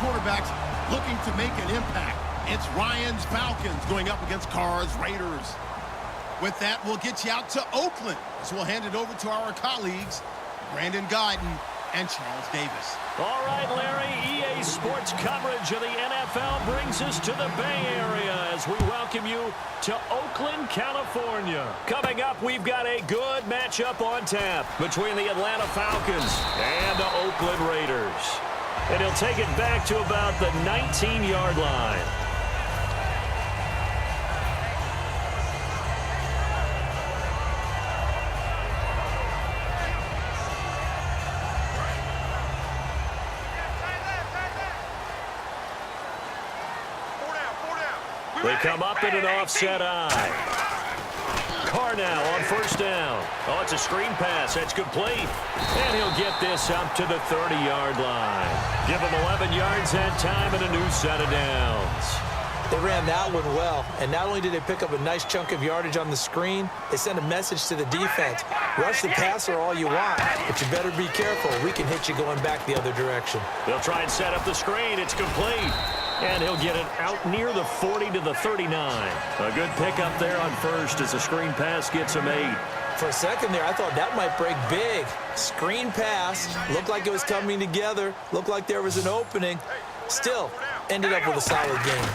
quarterbacks looking to make an impact. It's Ryan's Falcons going up against Carr's Raiders. With that, we'll get you out to Oakland. So we'll hand it over to our colleagues, Brandon Guyton and Charles Davis. All right, Larry, EA Sports coverage of the NFL brings us to the Bay Area as we welcome you to Oakland, California. Coming up, we've got a good matchup on tap between the Atlanta Falcons and the Oakland Raiders. And he'll take it back to about the 19-yard line. They come up in an offset eye. Carr now on first down. Oh, it's a screen pass. That's complete. And he'll get this up to the 30-yard line. Give him 11 yards that time and a new set of downs. They ran that one well, and not only did they pick up a nice chunk of yardage on the screen, they sent a message to the defense. Rush the passer all you want, but you better be careful. We can hit you going back the other direction. They'll try and set up the screen. It's complete. And he'll get it out near the 40 to the 39. A good pickup there on first as the screen pass gets him 8. For a second there, I thought that might break big. Screen pass, looked like it was coming together, looked like there was an opening. Still, ended up with a solid game.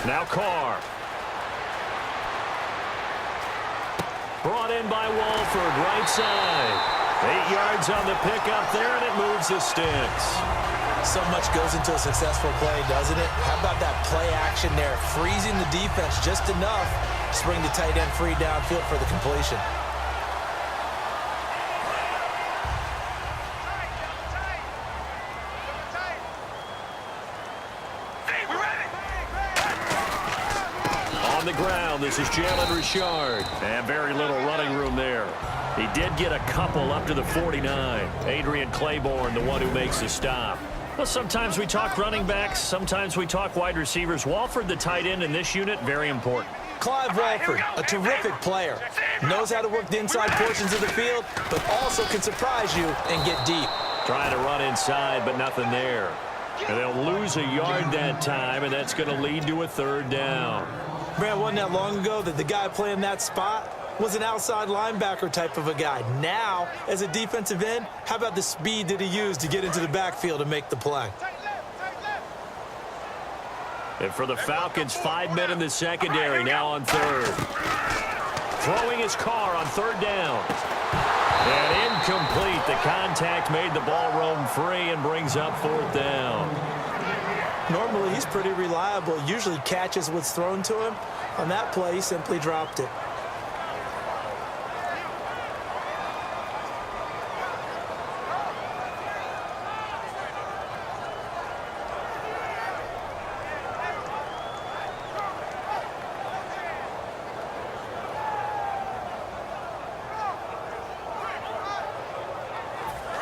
Now Carr. Brought in by Walford, right side. 8 yards on the pickup there, and it moves the sticks. So much goes into a successful play, doesn't it? How about that play action there? Freezing the defense just enough to bring the tight end free downfield for the completion. On the ground, this is Jalen Richard. And very little running room there. He did get a couple up to the 49. Adrian Claiborne, the one who makes the stop. Well, sometimes we talk running backs, sometimes we talk wide receivers. Walford, the tight end in this unit, very important. Clive Walford, a terrific player. Knows how to work the inside portions of the field, but also can surprise you and get deep. Trying to run inside, but nothing there. And they'll lose a yard that time, and that's going to lead to a third down. Man, wasn't that long ago that the guy playing that spot was an outside linebacker type of a guy. Now, as a defensive end, how about the speed that he used to get into the backfield and make the play? And for the Falcons, 5 men in the secondary now on third. Throwing his Carr on third down. And incomplete. The contact made the ball roam free and brings up fourth down. Normally, he's pretty reliable. Usually catches what's thrown to him. On that play, he simply dropped it.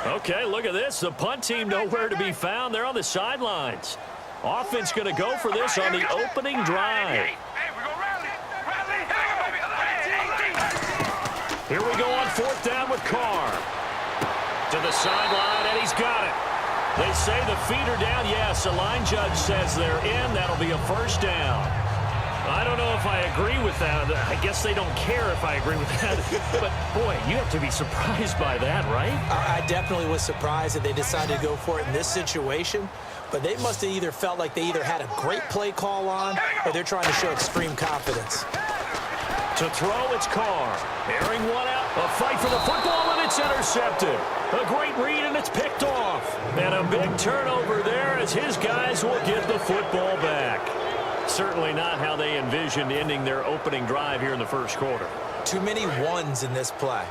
Okay, look at this. The punt team nowhere to be found. They're on the sidelines. Offense going to go for this on the opening drive. Here we go on fourth down with Carr. To the sideline, and he's got it. They say the feet are down. Yes, the line judge says they're in. That'll be a first down. I don't know if I agree with that. I guess they don't care if I agree with that. But, boy, you have to be surprised by that, right? I definitely was surprised that they decided to go for it in this situation. But they must have either felt like they either had a great play call on or they're trying to show extreme confidence. To throw, it's Carr. Airing one out. A fight for the football, and it's intercepted. A great read, and it's picked off. And a big turnover there as his guys will get the football back. Certainly not how they envisioned ending their opening drive here in the first quarter. Too many ones in this play.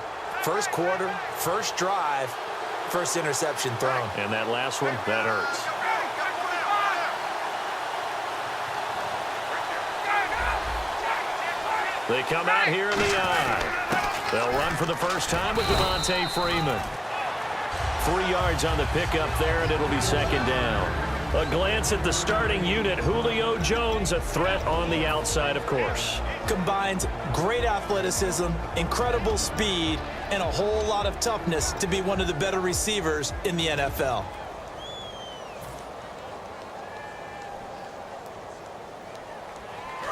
First quarter, first drive, first interception thrown. And that last one, that hurts. They come out here in the eye. They'll run for the first time with Devontae Freeman. 3 yards on the pickup there, and it'll be second down. A glance at the starting unit. Julio Jones, a threat on the outside, of course. Combines great athleticism, incredible speed, and a whole lot of toughness to be one of the better receivers in the NFL.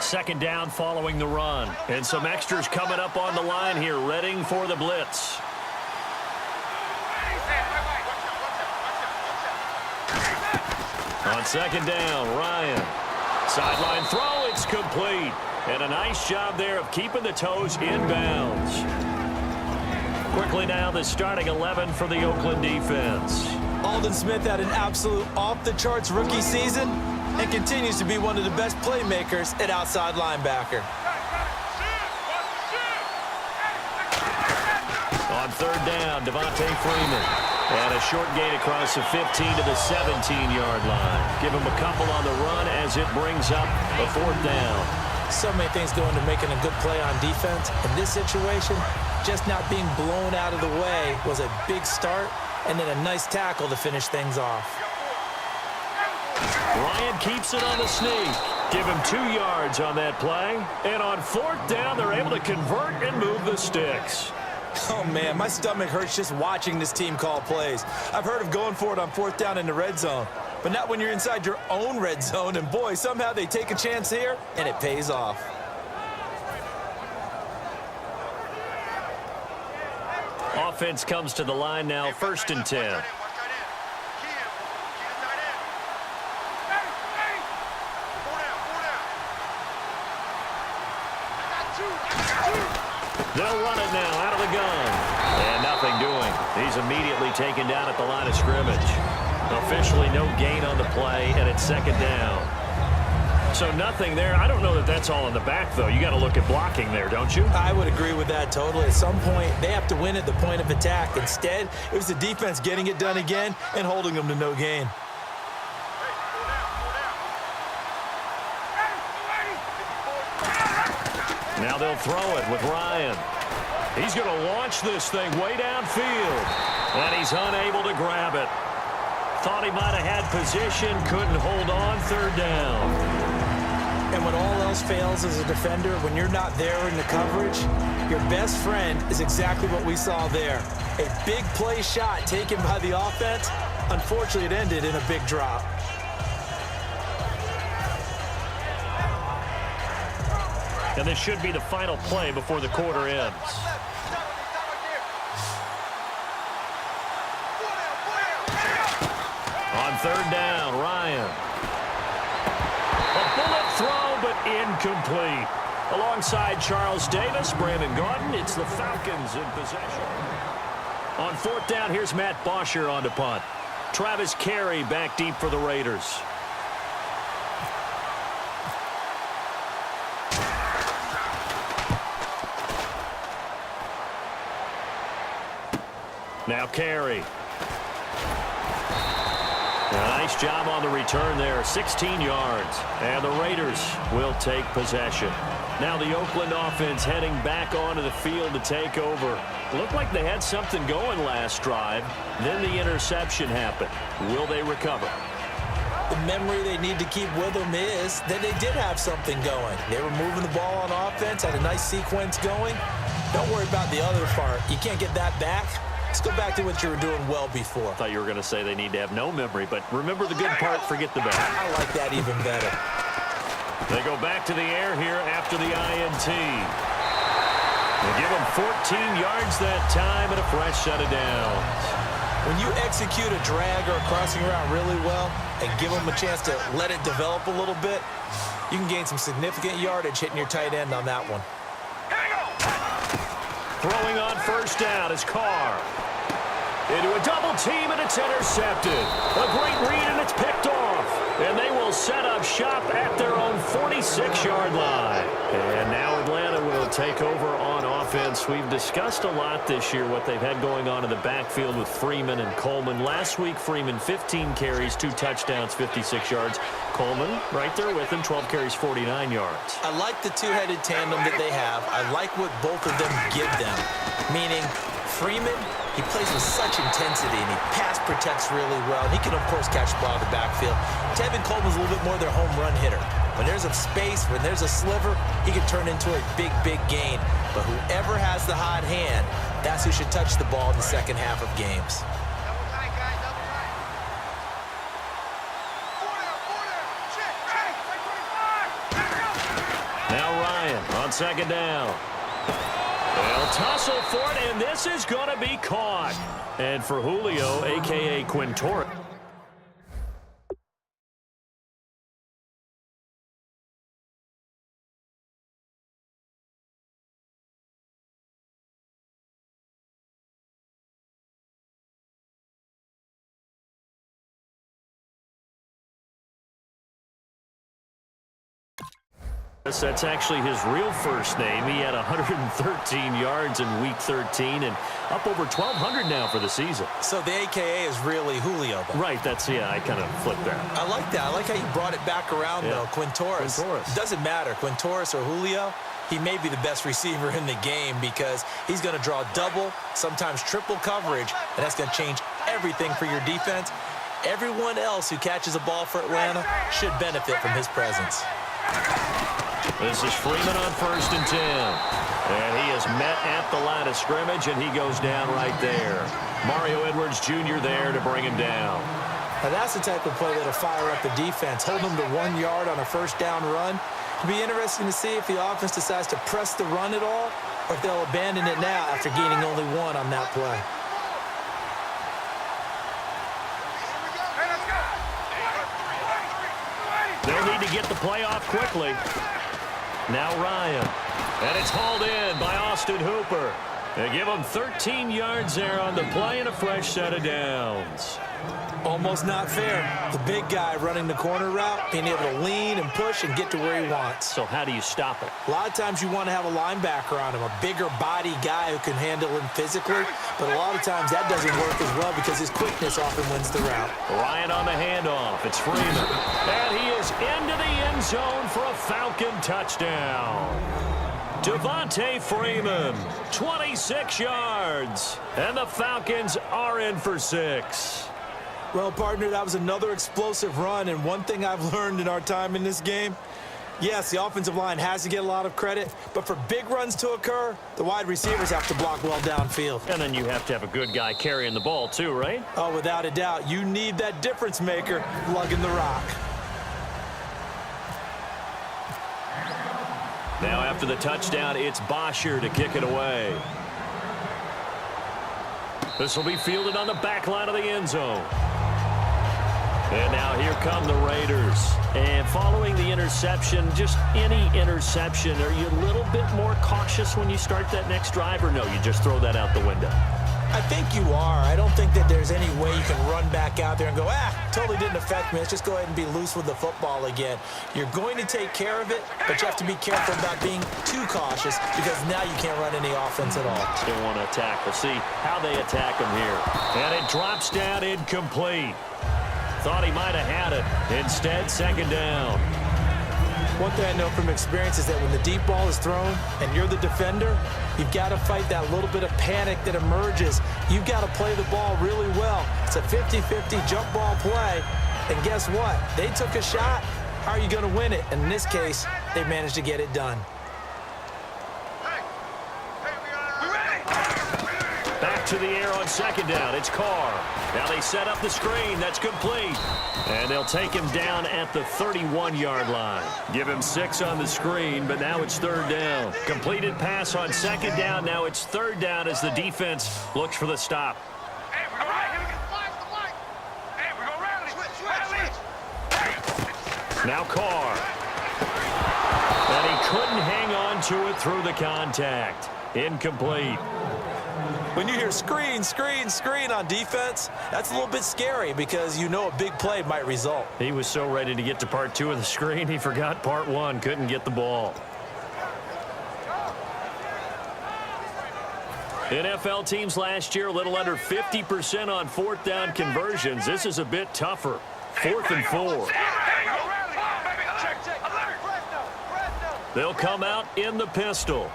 Second down following the run. And some extras coming up on the line here, readying for the blitz. On second down, Ryan. Sideline throw, it's complete. And a nice job there of keeping the toes in bounds. Quickly now, the starting 11 for the Oakland defense. Aldon Smith had an absolute off-the-charts rookie season and continues to be one of the best playmakers at outside linebacker. On third down, Devontae Freeman. And a short gain across the 15 to the 17-yard line. Give him a couple on the run as it brings up a fourth down. So many things go into making a good play on defense. In this situation, just not being blown out of the way was a big start, and then a nice tackle to finish things off. Ryan keeps it on the sneak. Give him 2 yards on that play. And on fourth down, they're able to convert and move the sticks. Oh, man, my stomach hurts just watching this team call plays. I've heard of going for it on fourth down in the red zone, but not when you're inside your own red zone. And, boy, somehow they take a chance here, and it pays off. Offense comes to the line now, 1st and 10. They'll run it now out of the gun. And nothing doing. He's immediately taken down at the line of scrimmage. Officially no gain on the play, and it's second down. So nothing there. I don't know that that's all in the back, though. You got to look at blocking there, don't you? I would agree with that totally. At some point, they have to win at the point of attack. Instead, it was the defense getting it done again and holding them to no gain. Now they'll throw it with Ryan. He's going to launch this thing way downfield. And he's unable to grab it. Thought he might have had position, couldn't hold on, third down. And when all else fails as a defender, when you're not there in the coverage, your best friend is exactly what we saw there. A big play shot taken by the offense. Unfortunately, it ended in a big drop. And this should be the final play before the quarter ends. On third down, Ryan. A bullet throw, but incomplete. Alongside Charles Davis, Brandon Gaudin, it's the Falcons in possession. On fourth down, here's Matt Bosher on to punt. Travis Carey back deep for the Raiders. Now Carey. A nice job on the return there, 16 yards. And the Raiders will take possession. Now the Oakland offense heading back onto the field to take over. Looked like they had something going last drive. Then the interception happened. Will they recover? The memory they need to keep with them is that they did have something going. They were moving the ball on offense, had a nice sequence going. Don't worry about the other part. You can't get that back. Let's go back to what you were doing well before. I thought you were going to say they need to have no memory, but remember the good part, forget the bad. I like that even better. They go back to the air here after the INT. They give them 14 yards that time and a fresh set of downs. When you execute a drag or a crossing route really well and give them a chance to let it develop a little bit, you can gain some significant yardage hitting your tight end on that one. Throwing on first down is Carr. Into a double team, and it's intercepted. A great read, and it's picked off. And they will set up shop at their own 46-yard line. And now Atlanta will take over on offense. We've discussed a lot this year what they've had going on in the backfield with Freeman and Coleman. Last week, Freeman, 15 carries, 2 touchdowns, 56 yards. Coleman right there with him, 12 carries, 49 yards. I like the two-headed tandem that they have. I like what both of them give them, meaning Freeman, he plays with such intensity, and he pass protects really well. He can, of course, catch the ball in the backfield. Tevin Coleman's a little bit more their home run hitter. When there's a space, when there's a sliver, he can turn into a big, big gain. But whoever has the hot hand, that's who should touch the ball in the second half of games. on second down. They'll tussle for it, and this is going to be caught. And for Julio, a.k.a. Quintorris. That's actually his real first name. He had 113 yards in Week 13 and up over 1,200 now for the season. So the AKA is really Julio, though. Right, yeah, I kind of flipped that. I like that. I like how you brought it back around, though. Quintorris. It doesn't matter, Quintorris or Julio, he may be the best receiver in the game because he's going to draw double, sometimes triple coverage, and that's going to change everything for your defense. Everyone else who catches a ball for Atlanta should benefit from his presence. This is Freeman on 1st and 10. And he is met at the line of scrimmage, and he goes down right there. Mario Edwards Jr. there to bring him down. Now that's the type of play that'll fire up the defense. Hold them to 1 yard on a first down run. It'll be interesting to see if the offense decides to press the run at all or if they'll abandon it now after gaining only 1 on that play. They'll need to get the play off quickly. Now Ryan. And it's hauled in by Austin Hooper. They give him 13 yards there on the play and a fresh set of downs. Almost not fair. The big guy running the corner route, being able to lean and push and get to where he wants. So how do you stop it? A lot of times you want to have a linebacker on him, a bigger body guy who can handle him physically, but a lot of times that doesn't work as well because his quickness often wins the route. Ryan on the handoff. It's Freeman. And he is into the end zone for a Falcon touchdown. Devontae Freeman, 26 yards. And the Falcons are in for 6. Well, partner, that was another explosive run, and one thing I've learned in our time in this game, yes, the offensive line has to get a lot of credit, but for big runs to occur, the wide receivers have to block well downfield. And then you have to have a good guy carrying the ball too, right? Oh, without a doubt. You need that difference maker lugging the rock. Now after the touchdown, it's Bosher to kick it away. This will be fielded on the back line of the end zone. And now here come the Raiders. And following the interception, just any interception, are you a little bit more cautious when you start that next drive, or no, you just throw that out the window? I think you are. I don't think that there's any way you can run back out there and go, totally didn't affect me. Let's just go ahead and be loose with the football again. You're going to take care of it, but you have to be careful about being too cautious because now you can't run any offense at all. Still want to attack. We'll see how they attack him here. And it drops down incomplete. Thought he might have had it. Instead, second down. One thing I know from experience is that when the deep ball is thrown and you're the defender, you've got to fight that little bit of panic that emerges. You've got to play the ball really well. It's a 50-50 jump ball play. And guess what? They took a shot. How are you going to win it? And in this case, they managed to get it done. Back to the air on second down. It's Carr. Now they set up the screen. That's complete. And they'll take him down at the 31-yard line. Give him 6 on the screen, but now it's third down. Completed pass on second down. Now it's third down as the defense looks for the stop. Now Carr. And he couldn't hang on to it through the contact. Incomplete. When you hear screen, screen, screen on defense, that's a little bit scary because you know a big play might result. He was so ready to get to part 2 of the screen, he forgot part 1, couldn't get the ball. NFL teams last year a little under 50% on fourth down conversions. This is a bit tougher. 4th and 4. They'll come out in the pistol.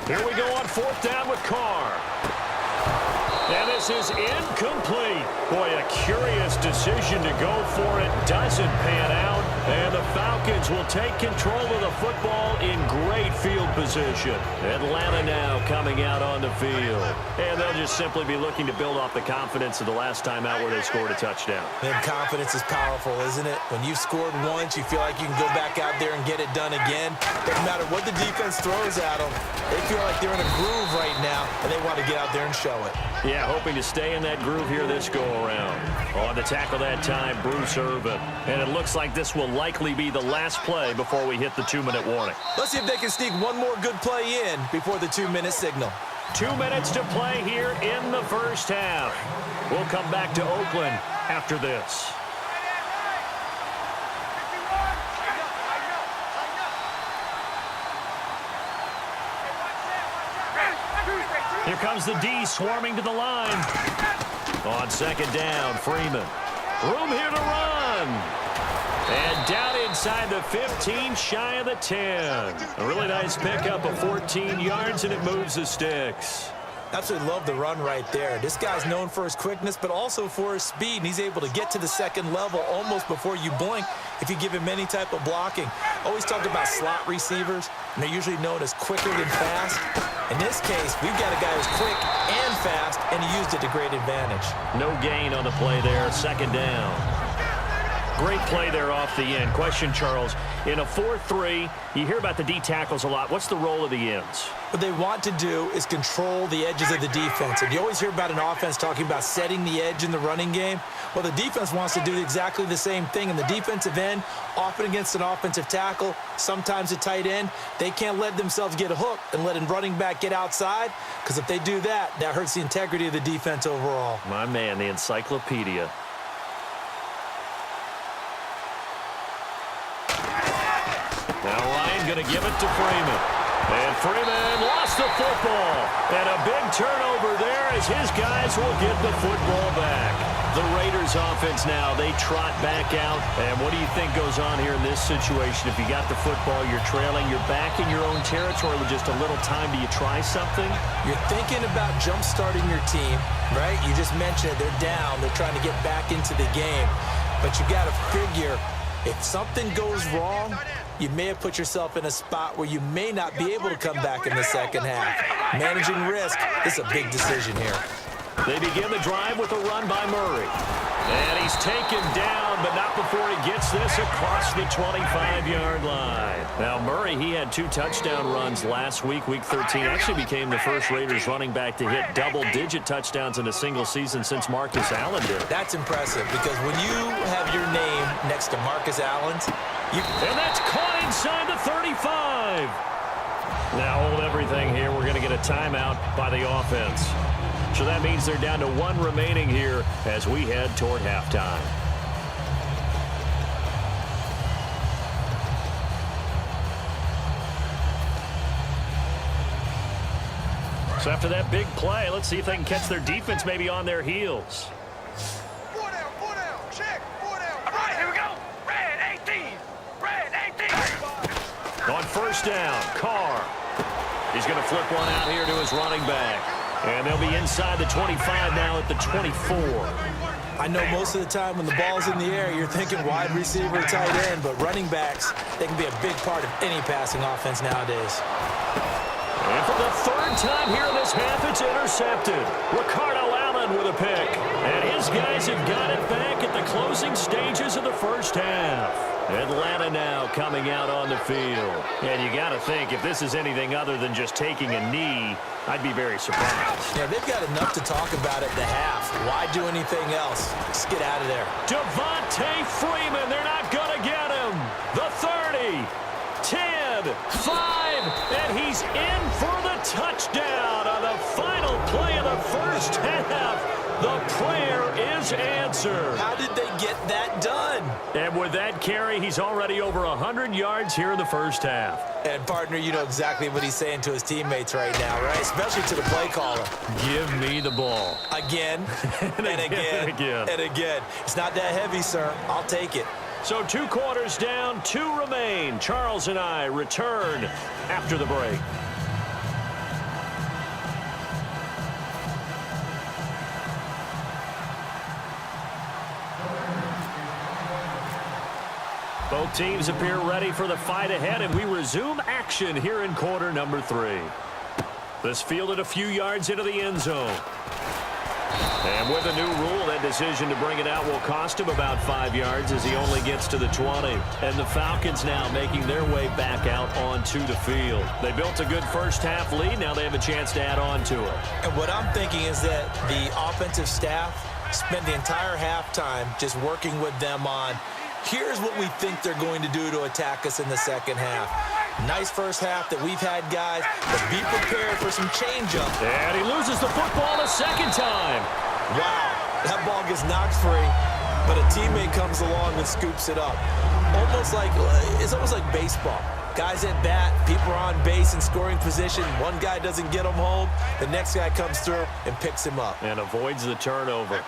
Here we go on 4th down with Carr. And this is incomplete. Boy, a curious decision to go for it. Doesn't pan out. And the Falcons will take control of the football in great field position. Atlanta now coming out on the field. And they'll just simply be looking to build off the confidence of the last time out where they scored a touchdown. Man, confidence is powerful, isn't it? When you've scored once, you feel like you can go back out there and get it done again. Doesn't matter what the defense throws at them. They feel like they're in a groove right now, and they want to get out there and show it. Yeah, hoping to stay in that groove here this go-around. On the tackle that time, Bruce Irvin. And it looks like this will likely be the last play before we hit the 2-minute warning. Let's see if they can sneak one more good play in before the 2-minute signal. 2 minutes to play here in the first half. We'll come back to Oakland after this. Here comes the D swarming to the line. On second down, Freeman. Room here to run. And down inside the 15, shy of the 10. A really nice pickup of 14 yards, and it moves the sticks. Absolutely love the run right there. This guy's known for his quickness, but also for his speed, and he's able to get to the second level almost before you blink if you give him any type of blocking. Always talk about slot receivers, and they're usually known as quicker than fast. In this case, we've got a guy who's quick and fast, and he used it to great advantage. No gain on the play there, second down. Great play there off the end. Question, Charles, in a 4-3, you hear about the D tackles a lot. What's the role of the ends? What they want to do is control the edges of the defense. And you always hear about an offense talking about setting the edge in the running game. Well, the defense wants to do exactly the same thing. In the defensive end, often against an offensive tackle, sometimes a tight end, they can't let themselves get hooked and let a running back get outside, because if they do that, that hurts the integrity of the defense overall. My man, the encyclopedia. Now Ryan going to give it to Freeman. And Freeman lost the football. And a big turnover there as his guys will get the football back. The Raiders offense now, they trot back out. And what do you think goes on here in this situation? If you got the football, you're trailing, you're back in your own territory with just a little time. Do you try something? You're thinking about jump-starting your team, right? You just mentioned it. They're down. They're trying to get back into the game. But you got to figure, if something goes wrong, you may have put yourself in a spot where you may not be able to come back in the second half. Managing risk is a big decision here. They begin the drive with a run by Murray. And he's taken down, but not before he gets this across the 25-yard line. Now, Murray, he had 2 touchdown runs last week, Week 13. Actually became the first Raiders running back to hit double-digit touchdowns in a single season since Marcus Allen did. That's impressive, because when you have your name next to Marcus Allen's, and that's caught inside the 35. Now hold everything here. We're going to get a timeout by the offense. So that means they're down to 1 remaining here as we head toward halftime. So after that big play, let's see if they can catch their defense maybe on their heels. 4 down, check, 4 down. All right, here we go. Red 18. On first down, Carr. He's going to flip one out here to his running back. And they'll be inside the 25 now at the 24. I know most of the time when the ball's in the air, you're thinking wide receiver, tight end, but running backs, they can be a big part of any passing offense nowadays. And for the 3rd time here in this half, it's intercepted. Ricardo Allen with a pick. And his guys have got it back at the closing stages of the first half. Atlanta now coming out on the field. And you got to think, if this is anything other than just taking a knee, I'd be very surprised. Yeah, they've got enough to talk about at the half. Why do anything else? Just get out of there. Devontae Freeman, they're not going to get him. The 30, 10, 5, and he's in for the touchdown on the final play of the first half. The prayer is answered. How did they get that done? And with that carry, he's already over 100 yards here in the first half. And, partner, you know exactly what he's saying to his teammates right now, right? Especially to the play caller. Give me the ball. Again, and again, and again. It's not that heavy, sir. I'll take it. So 2 quarters down, 2 remain. Charles and I return after the break. Both teams appear ready for the fight ahead, and we resume action here in quarter number 3. This fielded a few yards into the end zone. And with a new rule, that decision to bring it out will cost him about 5 yards as he only gets to the 20. And the Falcons now making their way back out onto the field. They built a good first-half lead. Now they have a chance to add on to it. And what I'm thinking is that the offensive staff spent the entire halftime just working with them on, here's what we think they're going to do to attack us in the second half. Nice first half that we've had, guys, but be prepared for some change-up. And he loses the football a second time. Wow, that ball gets knocked free, but a teammate comes along and scoops it up. It's almost like baseball. Guys at bat, people are on base in scoring position. One guy doesn't get him home. The next guy comes through and picks him up. And avoids the turnover.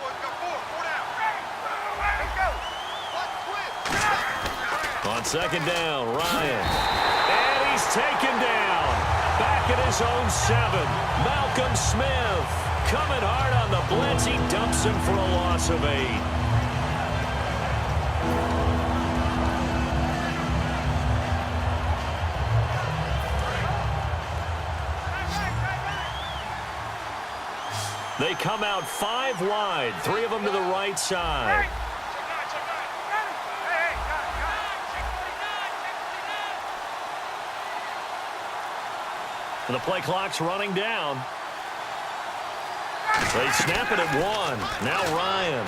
On second down, Ryan. And he's taken down. Back at his own 7. Malcolm Smith coming hard on the blitz. He dumps him for a loss of 8. They come out 5 wide, 3 of them to the right side. And the play clock's running down. They snap it at 1. Now Ryan.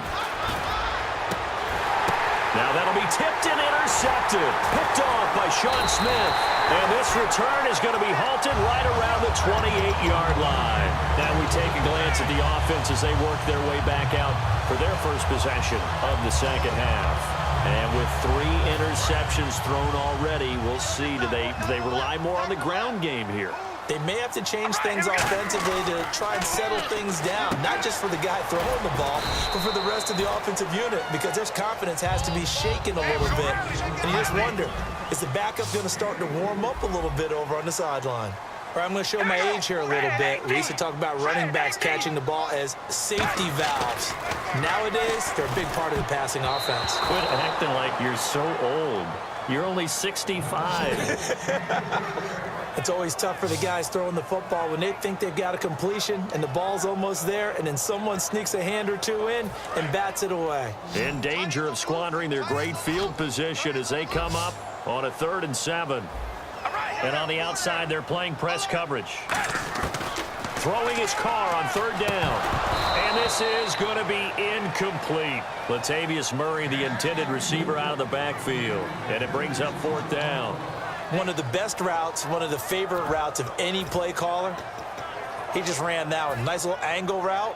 Now that'll be tipped and intercepted. Picked off by Sean Smith. And this return is going to be halted right around the 28-yard line. Now we take a glance at the offense as they work their way back out for their first possession of the second half. And with 3 interceptions thrown already, we'll see, do they rely more on the ground game here? They may have to change things offensively to try and settle things down, not just for the guy throwing the ball, but for the rest of the offensive unit, because their confidence has to be shaken a little bit. And you just wonder, is the backup going to start to warm up a little bit over on the sideline? All right, I'm going to show my age here a little bit. We used to talk about running backs catching the ball as safety valves. Nowadays, they're a big part of the passing offense. Quit acting like you're so old. You're only 65. It's always tough for the guys throwing the football when they think they've got a completion and the ball's almost there, and then someone sneaks a hand or 2 in and bats it away. In danger of squandering their great field position as they come up on a 3rd and 7. And on the outside, they're playing press coverage. Throwing his car on 3rd down. And this is going to be incomplete. Latavius Murray, the intended receiver, out of the backfield. And it brings up 4th down. One of the best routes, one of the favorite routes of any play caller. He just ran that one. Nice little angle route.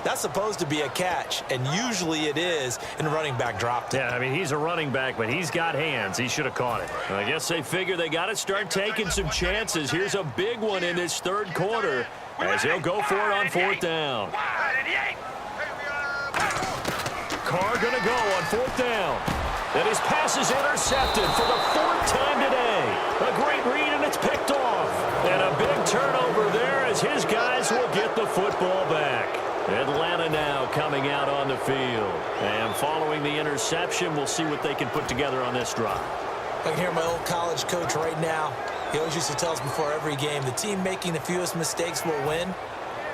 That's supposed to be a catch, and usually it is, and the running back dropped it. Yeah, I mean, he's a running back, but he's got hands. He should have caught it. I guess they figure they got to start taking some chances. Here's a big one in this 3rd quarter as he'll go for it on 4th down. Carr going to go on 4th down. And his pass is intercepted for the 4th time today. A great read, and it's picked off. And a big turnover there as his guys will get the football back. Atlanta now coming out on the field. And following the interception, we'll see what they can put together on this drive. I can hear my old college coach right now. He always used to tell us before every game, the team making the fewest mistakes will win.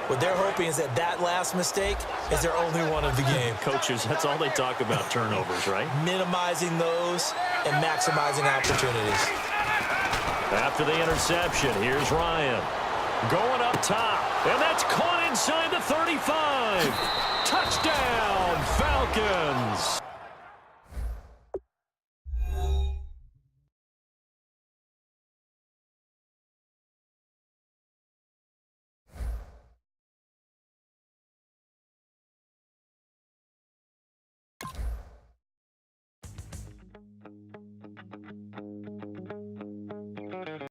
What they're hoping is that last mistake is their only one of the game. Coaches, that's all they talk about, turnovers, right? Minimizing those and maximizing opportunities. After the interception, here's Ryan. Going up top, and that's caught inside the 35. Touchdown, Falcons.